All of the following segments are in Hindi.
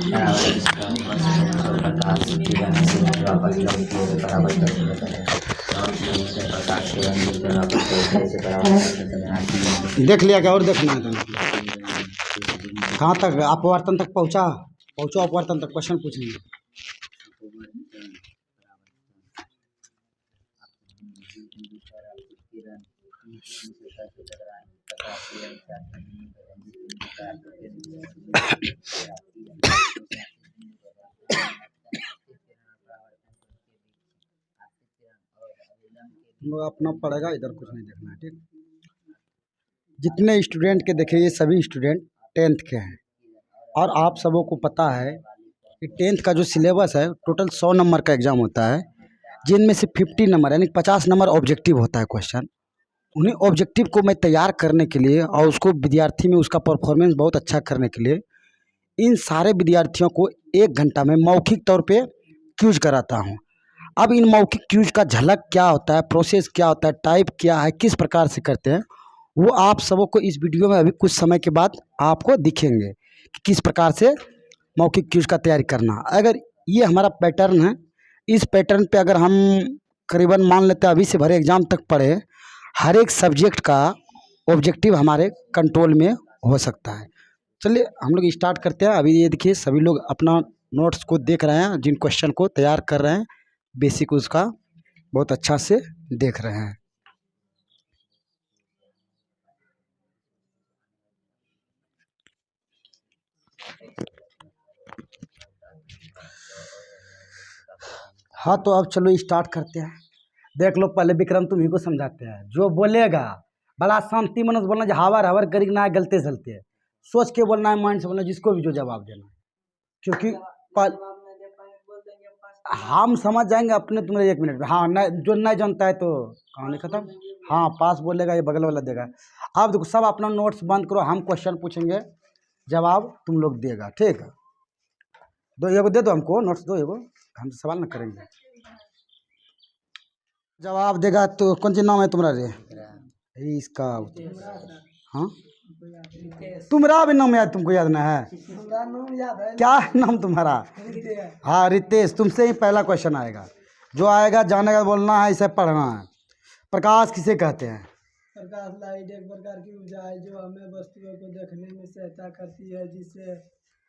देख लिया क्या और देखना है तुम्हें? कहाँ तक अपवर्तन तक पहुँचा? पहुँचो अपवर्तन तक, क्वेश्चन पूछेंगे। हम लोग अपना पढ़ेगा, इधर कुछ नहीं देखना है, ठीक। जितने स्टूडेंट के देखे ये सभी स्टूडेंट 10th के हैं और आप सबों को पता है कि 10th का जो सिलेबस है टोटल 100 नंबर का एग्ज़ाम होता है, जिनमें से 50 नंबर यानी 50 नंबर ऑब्जेक्टिव होता है क्वेश्चन। उन्हीं ऑब्जेक्टिव को मैं तैयार करने के लिए और उसको विद्यार्थी में उसका परफॉर्मेंस बहुत अच्छा करने के लिए इन सारे विद्यार्थियों को 1 घंटा में मौखिक तौर पे क्यूज कराता हूँ। अब इन मौखिक क्यूज का झलक क्या होता है, प्रोसेस क्या होता है, टाइप क्या है, किस प्रकार से करते हैं, वो आप सबों को इस वीडियो में अभी कुछ समय के बाद आपको दिखेंगे कि किस प्रकार से मौखिक क्यूज का तैयारी करना। अगर ये हमारा पैटर्न है, इस पैटर्न पे अगर हम करीबन मान लेते हैं अभी से भरे एग्ज़ाम तक पढ़े, हर एक सब्जेक्ट का ऑब्जेक्टिव हमारे कंट्रोल में हो सकता है। चलिए हम लोग स्टार्ट करते हैं। अभी ये देखिए सभी लोग अपना नोट्स को देख रहे हैं, जिन क्वेश्चन को तैयार कर रहे हैं, बेसिक उसका बहुत अच्छा से देख रहे हैं। हाँ तो अब चलो स्टार्ट करते हैं। देख लो पहले विक्रम तुम्ही को समझाते हैं। जो बोलेगा बड़ा शांति मन से बोलना, जो हावर हावर करी ना है, गलते सलते सोच के बोलना है, माइंड से बोलना, जिसको भी जो जवाब देना है। क्योंकि हम समझ जाएंगे अपने तुम्हारे 1 मिनट में। हाँ नहीं, जो नहीं जानता है तो कहानी खत्म। हाँ पास बोलेगा, ये बगल वाला देगा। अब देखो सब अपना नोट्स बंद करो, हम क्वेश्चन पूछेंगे, जवाब तुम लोग देगा, ठीक है। दो एगो दे दो हमको नोट्स, दो एगो, हम सवाल ना करेंगे। जवाब देगा तो कौन सी नाम है तुम्हारा रे इसका? हाँ तुम्हारा भी नाम याद, तुमको याद ना है? क्या है नाम तुम्हारा? हाँ रितेश, तुमसे ही पहला क्वेश्चन आएगा। जो आएगा जानेगा, बोलना है, इसे पढ़ना है। प्रकाश किसे कहते हैं? प्रकाश लाइट एक प्रकार की ऊर्जा है जो हमें वस्तुओं को देखने में सहायता करती है, जिससे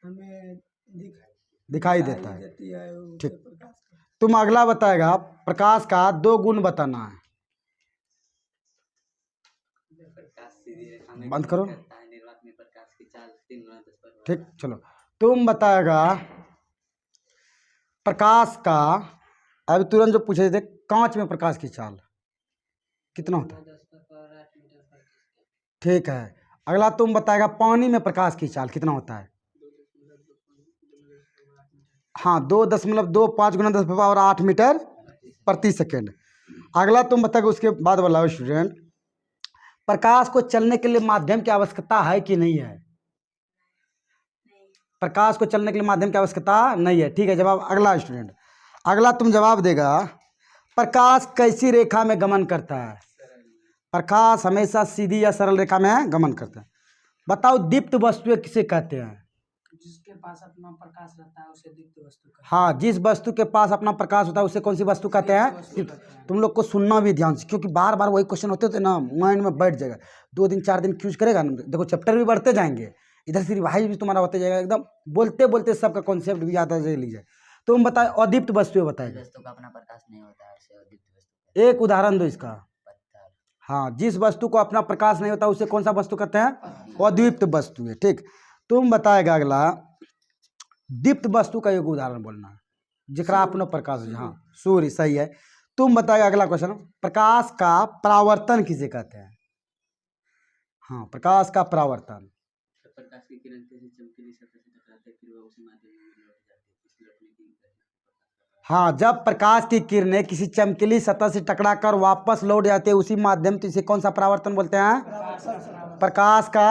हमें दिखाई देता है, देती है। ठीक। तुम अगला बताएगा, प्रकाश का 2 गुण बताना है। बंद करो, ठीक। चलो तुम बताएगा प्रकाश का, अभी तुरंत जो पूछे थे, कांच में प्रकाश की चाल कितना होता है? ठीक है। अगला तुम बताएगा पानी में प्रकाश की चाल कितना होता है? हाँ 2.25 × 10⁸ मीटर प्रति सेकेंड। अगला तुम बताएगा, उसके बाद वाला स्टूडेंट, प्रकाश को चलने के लिए माध्यम की आवश्यकता है कि नहीं है? प्रकाश को चलने के लिए माध्यम की आवश्यकता नहीं है, ठीक है। जवाब अगला स्टूडेंट, अगला तुम जवाब देगा, प्रकाश कैसी रेखा में गमन करता है? प्रकाश हमेशा सीधी या सरल रेखा में गमन करता है। बताओ दीप्त वस्तुएं किसे कहते हैं? जिसके पास अपना प्रकाश रहता है उसे दीप्त वस्तु कहते हैं। हाँ जिस वस्तु के पास अपना प्रकाश होता है उसे कौन सी वस्तु कहते हैं? तुम लोग को सुनना भी ध्यान से, क्योंकि बार बार वही क्वेश्चन होते थे ना, माइंड में बैठ जाएगा। 2 दिन 4 दिन क्यूज करेगा ना, देखो चैप्टर भी बढ़ते जाएंगे, इधर से रिवाइज भी तुम्हारा होते जाएगा, एकदम बोलते बोलते सबका कॉन्सेप्ट भी याद आ लीजिए। तुम बताओ अदीप्त वस्तुएं बताएगा। वस्तु का अपना प्रकाश नहीं होता है उसे अदीप्त वस्तु। एक उदाहरण दो इसका। हाँ जिस वस्तु को अपना प्रकाश नहीं होता उसे कौन सा वस्तु कहते हैं? अद्वीप्त वस्तु है, ठीक। तुम बताएगा अगला, दीप्त वस्तु का एक उदाहरण बोलना है जिकरा अपना प्रकाश है। हाँ सूर्य, सही है। तुम बताएगा अगला क्वेश्चन, प्रकाश का परावर्तन किसे कहते हैं? हाँ प्रकाश का परावर्तन। प्रकाश की किरण किसी चमकीली सतह से टकराते फिर वह उसी माध्यम में लौट जाती है, इसलिए अपनी की हाँ जब प्रकाश की किरणें किसी चमकीली सतह से टकराकर वापस लौट जाती है उसी माध्यम, तो इसे कौन सा परावर्तन बोलते हैं? प्रकाश का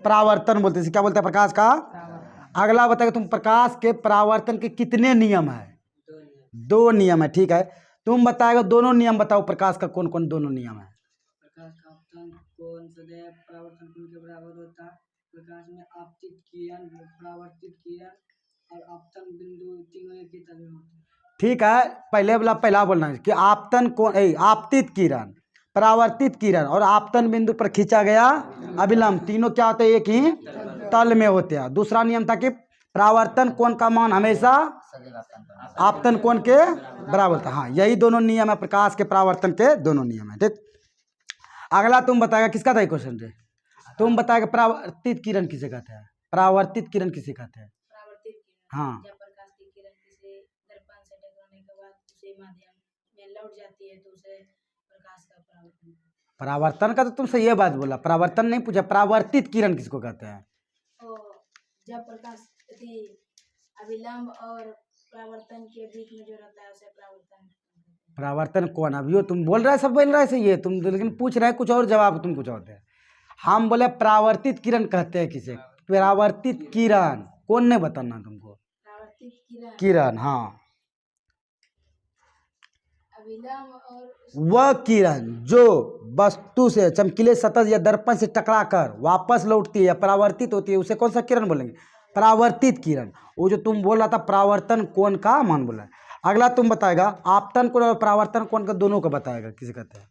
परावर्तन बोलते हैं। इसे क्या बोलते हैं? प्रकाश का। अगला बताएगा तुम, प्रकाश के परावर्तन के कितने नियम है? 2 नियम है, ठीक है। तुम बताएगा दोनों नियम बताओ, प्रकाश का कौन कौन दोनों नियम है? प्रकाश का अपतन कोण सदैव परावर्तन कोण के बराबर होता है। प्रकाश में आपतित किरण, परावर्तित किरण और आपतन बिंदु तीनों एक ही तरह होते हैं। ठीक है, पहला बोलना है कि आपतन कौन आपतित किरण, परावर्तित किरण और आपतन बिंदु पर खींचा गया अभिलंब, तीनों क्या होते हैं? एक ही तल में होते हैं। दूसरा नियम था कि परावर्तन कोण का मान हमेशा आपतन कोण के बराबर था। हाँ, यही दोनों नियम है, प्रकाश के परावर्तन के दोनों नियम है। ठीक, अगला तुम बताएगा, किसका था ये क्वेश्चन? तुम बताएगा परावर्तित किरण किसे कहते हैं? परावर्तित किरण किसे कहते हैं? परावर्तित किरण हाँ, जब प्रकाश की किरण किसी दर्पण से टकराने के बाद उसी माध्यम में लौट जाती है तो उसे प्रकाश का परावर्तन। परावर्तन का तो तुम सही बात बोला, परावर्तन नहीं पूछा, परावर्तित किरण किसको कहते हैं? और जब प्रकाश अभिलंब और परावर्तन के बीच में जो रहता है उसे परावर्तन कहते हैं। परावर्तन कौन? अभी तुम बोल रहे सब बोल रहे सही है तुम, लेकिन पूछ रहे कुछ और, जवाब तुम कुछ और दे। हम बोले परावर्तित किरण कहते हैं किसे? परावर्तित किरण कौन ने बताना तुमको? परावर्तित किरण किरण, हाँ, अभिलंब और वह किरण जो वस्तु से चमकीले सतह या दर्पण से टकराकर वापस लौटती है या परावर्तित होती है, उसे कौन सा किरण बोलेंगे? परावर्तित किरण। वो जो तुम बोल रहा था परावर्तन कोण का मान बोला है। अगला तुम बताएगा आपतन कोण और परावर्तन कोण का दोनों को बताएगा किसे कहते हैं?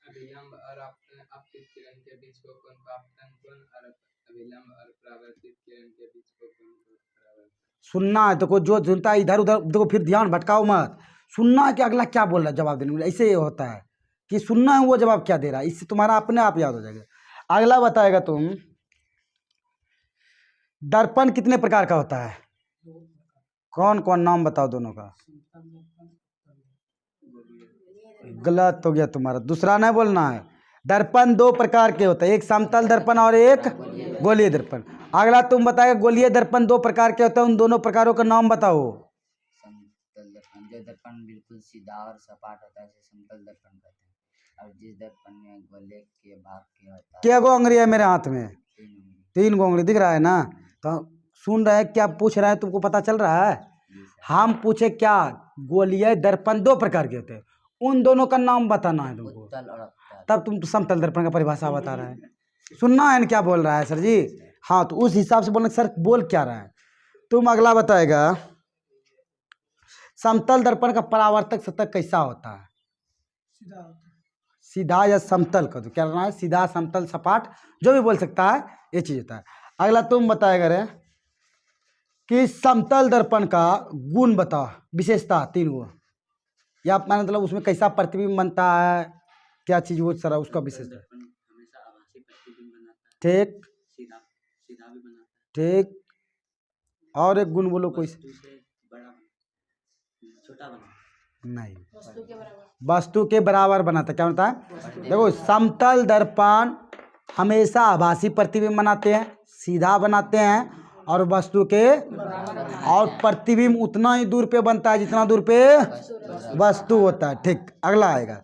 अभिलंब और आपतित किरण के बीच को कोण को आपतन कोण और अभिलंब और परावर्तित किरण के बीच को कोण को परावर्तन। सुनना है तो जो सुनता है इधर उधर देखो, फिर ध्यान भटकाओ मत। सुनना है कि अगला क्या बोल रहा है, जवाब देने में ऐसे होता है कि सुनना है वो जवाब क्या दे रहा है, इससे तुम्हारा अपने आप याद हो जाएगा। अगला बताएगा तुम, दर्पण कितने प्रकार का होता है? कौन कौन, नाम बताओ दोनों का। गलत हो गया तुम्हारा, दूसरा नहीं बोलना है। दर्पण दो प्रकार के होते हैं, एक समतल दर्पण और एक गोलीय दर्पण। अगला तुम बताएगा गोलीय दर्पण दो प्रकार के होते हैं, उन दोनों प्रकारों का नाम बताओ। समतल दर्पण, जो दर्पण बिल्कुल सीधा और सपाट होता है उसे समतल दर्पण कहते हैं। और जिस दर्पण में गोले के भाग के होता है। क्या गो अंगुरी है मेरे हाथ में? 3 उंगली। 3 गो अंगुरी दिख रहा है ना? तो सुन रहे हैं, क्या पूछ रहे हैं तुमको पता चल रहा है? जी सर। हम पूछे क्या, गोलीय दर्पण दो प्रकार के होते हैं, उन दोनों का नाम बताना है तुमको। उत्तल और अवतल। तब तुम समतल दर्पण का परिभाषा बता रहा है। सुनना है ना क्या बोल रहा है सर जी? हाँ, तो उस हिसाब से बोलना सर बोल क्या रहा है। तुम अगला बताएगा समतल दर्पण का परावर्तक सतह कैसा होता है? सीधा होता है। सीधा या समतल का, तो क्या रहना है? सीधा, समतल, सपाट, जो भी बोल सकता है, ये चीज होता है। अगला तुम बताएगा रे कि समतल दर्पण का गुण बताओ, विशेषता 3 गो, या मतलब उसमें कैसा प्रतिबिंब बनता है, क्या चीज वो सारा उसका विशेषता। दर्पण हमेशा आभासी प्रतिबिंब बनाता है, ठीक सीधा सीधा भी बनाता ठीक, और एक गुण बोलो कोई। है, वस्तु से बड़ा छोटा बनाता नहीं, वस्तु के बराबर। वस्तु के बराबर बनाता है। क्या बनता है? देखो, समतल दर्पण हमेशा आभासी प्रतिबिंब बनाते हैं, सीधा बनाते हैं, और वस्तु के और प्रतिबिंब उतना ही दूर पे बनता है जितना दूर पे वस्तु होता है। ठीक, अगला आएगा,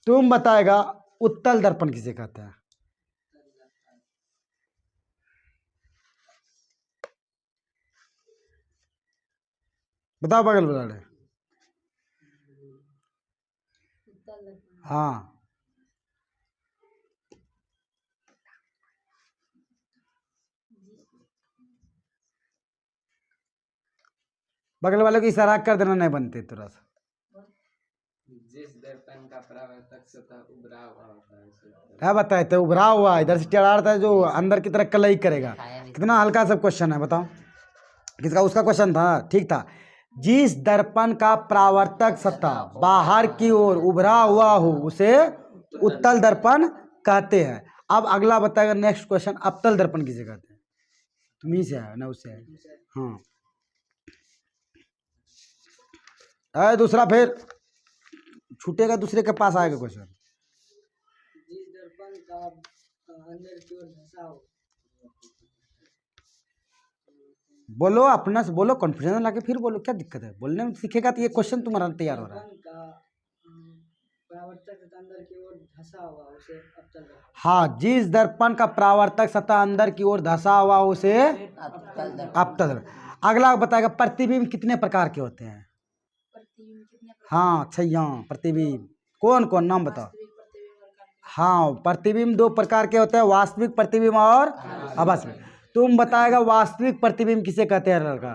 तुम बताएगा उत्तल दर्पण किसे कहते हैं? बताओ बगल वाले। उत्तल दर्पण हाँ, बगल वाले को इशारा कर देना, नहीं बनते तुरंत। है। जिस दर्पण का परावर्तक सतह उभरा हुआ होता है उसे क्या बताए थे? उभरा हुआ, इधर से टेढ़ा रहता है, जो अंदर की तरह कलई करेगा। कितना हल्का सब क्वेश्चन है, बताओ किसका? उसका क्वेश्चन था, ठीक था। जिस दर्पण का परावर्तक सतह बाहर की ओर उभरा हुआ हो उसे उत्तल दर्पण कहते हैं। अब अगला बताएगा नेक्स्ट क्वेश्चन, अवतल दर्पण किसे कहते हैं? तुम्ही से है ना, उससे है। हाँ, दूसरा फिर छूटेगा, दूसरे के पास आएगा क्वेश्चन। जिस दर्पण का अंदर की ओर धंसा हो। बोलो, अपना से बोलो, कॉन्फिडेंस लाके फिर बोलो, क्या दिक्कत है? बोलने में सीखेगा तो ये क्वेश्चन तुम्हारा तैयार हो रहा है। दर्पण का परावर्तक अंदर की ओर धंसा हुआ उसे अवतल दर्पण। हाँ, जिस दर्पण का परावर्तक सतह अंदर की ओर धंसा हुआ उसे अवतल दर्पण। अवतल दर्पण। अगला बताएगा प्रतिबिंब कितने प्रकार के होते हैं? प्रतिबिंब कितने प्रकार? हाँ, छैया प्रतिबिंब कौन कौन, नाम बताओ। वास्तविक प्रतिबिंब और काल्पनिक। हाँ, प्रतिबिंब 2 प्रकार के होते हैं, वास्तविक प्रतिबिंब और आभासी। तुम बताएगा वास्तविक प्रतिबिंब किसे कहते हैं लड़का?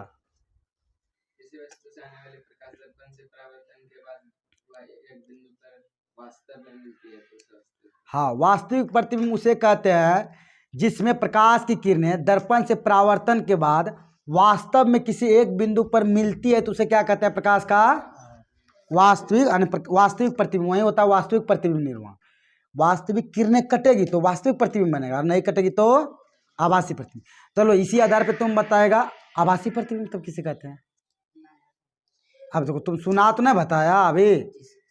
वास्तव में मिलती है तो सस्ती। हाँ, वास्तविक प्रतिबिंब उसे कहते हैं जिसमें प्रकाश की किरणें दर्पण से परावर्तन के बाद वास्तव में किसी एक बिंदु पर मिलती है तो उसे क्या कहते हैं? प्रकाश का वास्तविक प्रतिबिंब। वही होता है वास्तविक प्रतिबिंब निर्माण। वास्तविक किरणें कटेगी तो वास्तविक प्रतिबिंब बनेगा और नहीं कटेगी तो आभासी प्रतिबिंब। चलो इसी आधार पे तुम बताएगा आभासी प्रतिबिंब तब किसे कहते हैं? अब देखो तुम सुना तो नहीं बताया अभी,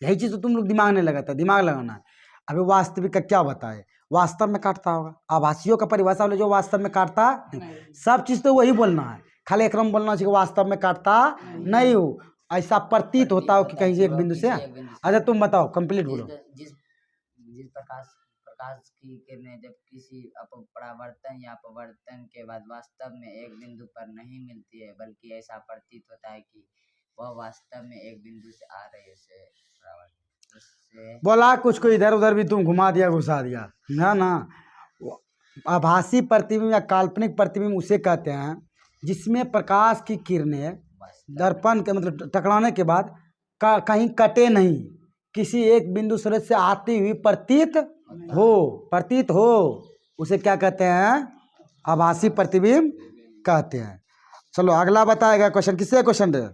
यही चीज़ तो तुम लोग दिमाग नहीं लगाता, दिमाग लगाना है। अभी वास्तविक का क्या बताए? वास्तव में काटता होगा। आभासियों का परिभाषा वाले जो वास्तव में काटता नहीं। सब चीज़ तो वही बोलना है, खाली एक बोलना चाहिए वास्तव में काटता नहीं हो, ऐसा प्रतीत होता हो कि कहीं से एक बिंदु से। अच्छा तुम बताओ, कंप्लीट बोलो। जिस जिस प्रकाश की किरणें जब किसी परावर्तन या अपवर्तन के बाद वास्तव में एक बिंदु पर नहीं मिलती है, बल्कि ऐसा प्रतीत होता है कि वह वास्तव में एक बिंदु से आ रही है, उसे परावर्तन उससे बोला कुछ को इधर उधर भी तुम घुमा दिया घुसा दिया ना। आभासी प्रतिबिंब या काल्पनिक प्रतिबिंब उसे कहते हैं जिसमें प्रकाश की किरणें दर्पण के मतलब टकराने के बाद कहीं कटे नहीं, किसी एक बिंदु स्रोत से आती हुई प्रतीत हो, उसे क्या कहते हैं? आभासी प्रतिबिंब कहते हैं। चलो अगला बताएगा क्वेश्चन। किससे क्वेश्चन दे?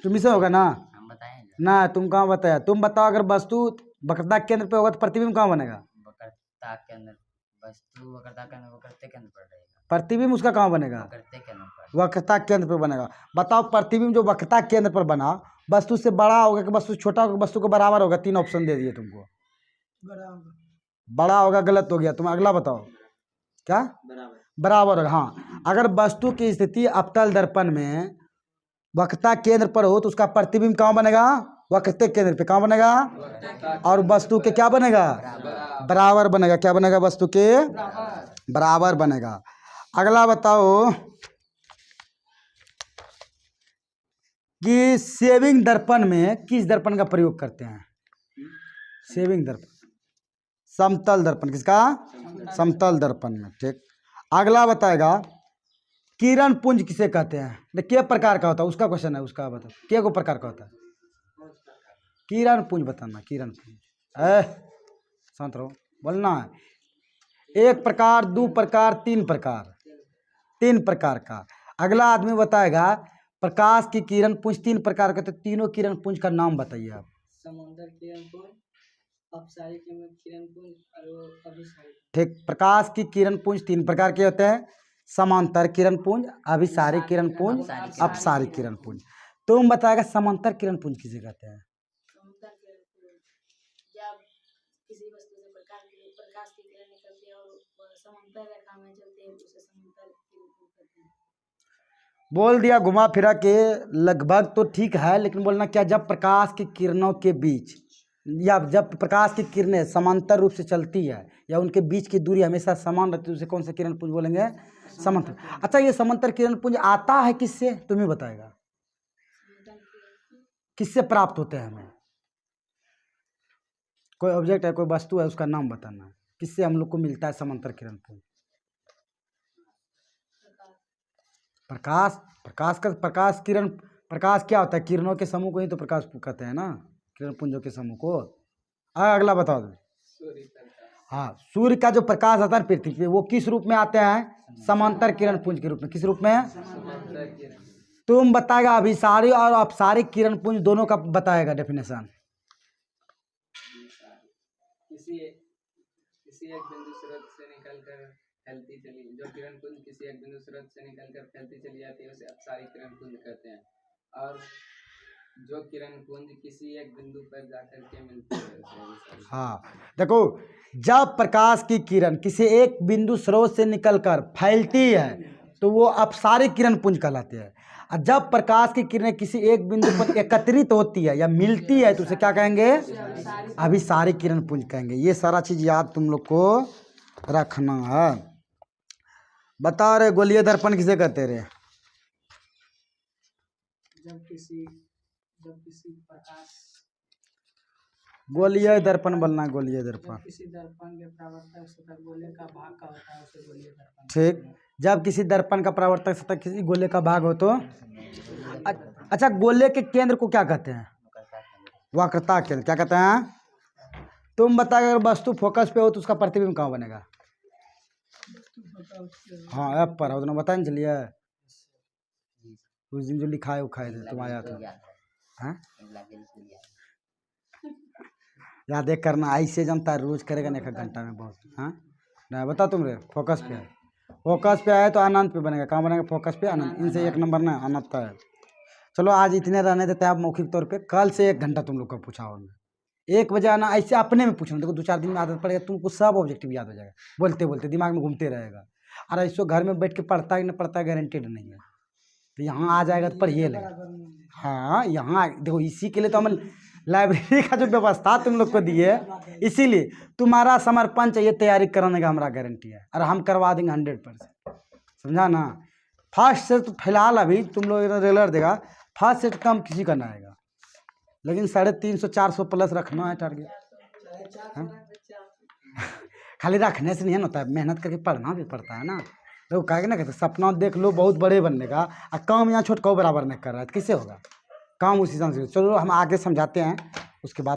तुम्ही से होगा ना? हम बताएं ना तुम कहाँ बताया? तुम बताओ, अगर वस्तु वक्रता केंद्र पे होगा तो प्रतिबिंब कहाँ बनेगा? वक्रता के अंदर वस्तु वक्रता के अंदर वक्रते केंद्र पर रहेगा, प्रतिबिंब उसका कहाँ बनेगा? वक्रते केंद्र पर। वक्रता केंद्र पे बनेगा। बताओ प्रतिबिंब जो वक्रता केंद्र पर बना वस्तु से बड़ा होगा कि वस्तु छोटा होगा, वस्तु के बराबर होगा? 3 ऑप्शन दे दिए तुमको। बड़ा होगा, गलत हो गया। तुम अगला बताओ। क्या? बराबर होगा। हाँ, अगर वस्तु की स्थिति अवतल दर्पण में वक्रता केंद्र पर हो तो उसका प्रतिबिंब कहाँ बनेगा? वक्रते केंद्र पे। कहाँ बनेगा? और वस्तु के क्या बनेगा? बराबर बनेगा। क्या बनेगा? वस्तु के बराबर बनेगा। अगला बताओ कि सेविंग दर्पण में किस दर्पण का प्रयोग करते हैं? सेविंग दर्पण, समतल दर्पण। किसका? समतल दर्पण में। ठीक। अगला बताएगा किरण पुंज किसे कहते हैं? क्या प्रकार का होता है? उसका क्वेश्चन है, उसका बताओ क्या को प्रकार का होता है? किरण पुंज बताना। किरण पुंज शांत रहो, बोलना है। 1 प्रकार, 2 प्रकार, 3 प्रकार। 3 प्रकार का। अगला आदमी बताएगा प्रकाश की किरण पुंज 3 प्रकार के, तो तीनों किरण पुंज का नाम बताइए आप। समुद्र किरण पुंज, अपसारी किरण पुंज और अभिसारी। ठीक। प्रकाश की किरण पुंज 3 प्रकार के होते हैं, समांतर किरण पुंज, अभिसारी किरण पुंज, अपसारी किरण पुंज। तुम बताएगा समांतर किरण पुंज किसे कहते हैं? समांतर किरण पुंज जब किसी वस्तु से प्रकाश की किरण निकलती है और वह समांतर रेखा में चलती है उसे समांतर किरण पुंज कहते हैं। बोल दिया घुमा फिरा के। लगभग तो ठीक है, लेकिन बोलना क्या? जब प्रकाश की किरणों के बीच या जब प्रकाश की किरणें समांतर रूप से चलती है या उनके बीच की दूरी हमेशा समान रहती है उसे कौन सा किरण पुंज बोलेंगे? समांतर। अच्छा, ये समांतर किरण पुंज आता है किससे? तुम्हें बताएगा। किससे प्राप्त होते हैं हमें? कोई ऑब्जेक्ट है, कोई वस्तु है, उसका नाम बताना है। किससे हम लोग को मिलता है समांतर किरण पुंज? प्रकाश किरण। प्रकाश क्या होता है? किरणों के समूह को ही तो प्रकाश कहते हैं ना, किरण पुंजों के समूह को। अगला बताओ। सूर्य प्रकाश। हाँ, सूर्य का जो प्रकाश आता है पृथ्वी पे वो किस रूप में आते हैं? समांतर किरण पुंज के रूप में। किस रूप में? समांतर किरण। तुम बताएगा अभिसारी और अपसारी किरण पुंज दोनों का बताएगा डेफिनेशन। किसी एक बिंदु स्रोत से निकलकर फैलती चली, जो किरण पुंज किसी एक बिंदु स्रोत से निकलकर फैलती चली जाती है उसे अपसारी किरण पुंज कहते हैं, और जो किरण पुंज किसी एक बिंदु पर जाकर के मिलती है उसे अभिसारी। हाँ देखो, जब प्रकाश की किरण किसी एक बिंदु स्रोत से निकलकर फैलती है तो वो अपसारी किरण पुंज कहलाती है, और जब प्रकाश की किरणें किसी एक बिंदु पर एकत्रित होती है या मिलती है तो उसे क्या कहेंगे? अभिसारी किरण पुंज कहेंगे। ये सारा चीज याद तुम लोग को रखना है। बता रहे गोलीय दर्पण किसे कहते रहे? जब किसी प्रकाश गोलीय दर्पण बोलना है। गोलीय दर्पण। किसी दर्पण के परावर्तक सतह गोले का भाग का होता है उसे गोलीय दर्पण। ठीक। जब किसी दर्पण का परावर्तक सतह किसी गोले का भाग हो तो अच्छा, गोले के केंद्र को क्या कहते हैं? वक्रता केंद्र। क्या कहते हैं? तुम बता अगर वस्तु फोकस पे हो तो उसका प्रतिबिंब कहाँ बनेगा? पता उसके हाँ ऐप पर हो तो बता नहीं चलिए उस दिन जो लिखा है वो खाए थे तुम आया तो। हाँ याद एक करना ऐसे जमता है रोज करेगा ना 1 घंटा में बहुत। हाँ नहीं बता तुम रे फोकस पे है, फोकस पे आए तो अनंत पे बनेगा। कहाँ बनेगा? फोकस पे अनंत। इनसे 1 नंबर ना अनंत का है। चलो आज इतने रहने देते हैं आप मौखिक तौर पे। कल से 1 घंटा तुम लोग का पूछा होगा 1 बजे आना। ऐसे अपने में पूछना, देखो 2-4 दिन में आदत पड़ेगा तुमको सब ऑब्जेक्टिव याद हो जाएगा, बोलते बोलते दिमाग में घूमते रहेगा। और ऐसे घर में बैठ के पढ़ता है कि नहीं पढ़ता गारंटेड नहीं है। तो यहाँ आ जाएगा तो पढ़िए ले। हाँ यहाँ देखो इसी के लिए तो हम लाइब्रेरी का जो व्यवस्था तुम लोग को दिए, इसीलिए तुम्हारा समर्पण चाहिए, तैयारी कराने का हमारा गारंटी है और हम करवा देंगे 100%। समझा ना? फर्स्ट से तो फिलहाल अभी तुम लोग रेगुलर देगा, फर्स्ट से कम किसी का ना आएगा, लेकिन 350-400 प्लस रखना है टारगेट। खाली रखने से नहीं है ना होता है, मेहनत करके पढ़ना भी पड़ता है ना। देखो कहेगा ना कहते सपना देख लो बहुत बड़े बनने का, और काम यहाँ छोटका बराबर नहीं कर रहा है तो किससे होगा काम? उसी हिसाब से चलो हम आगे समझाते हैं उसके बाद।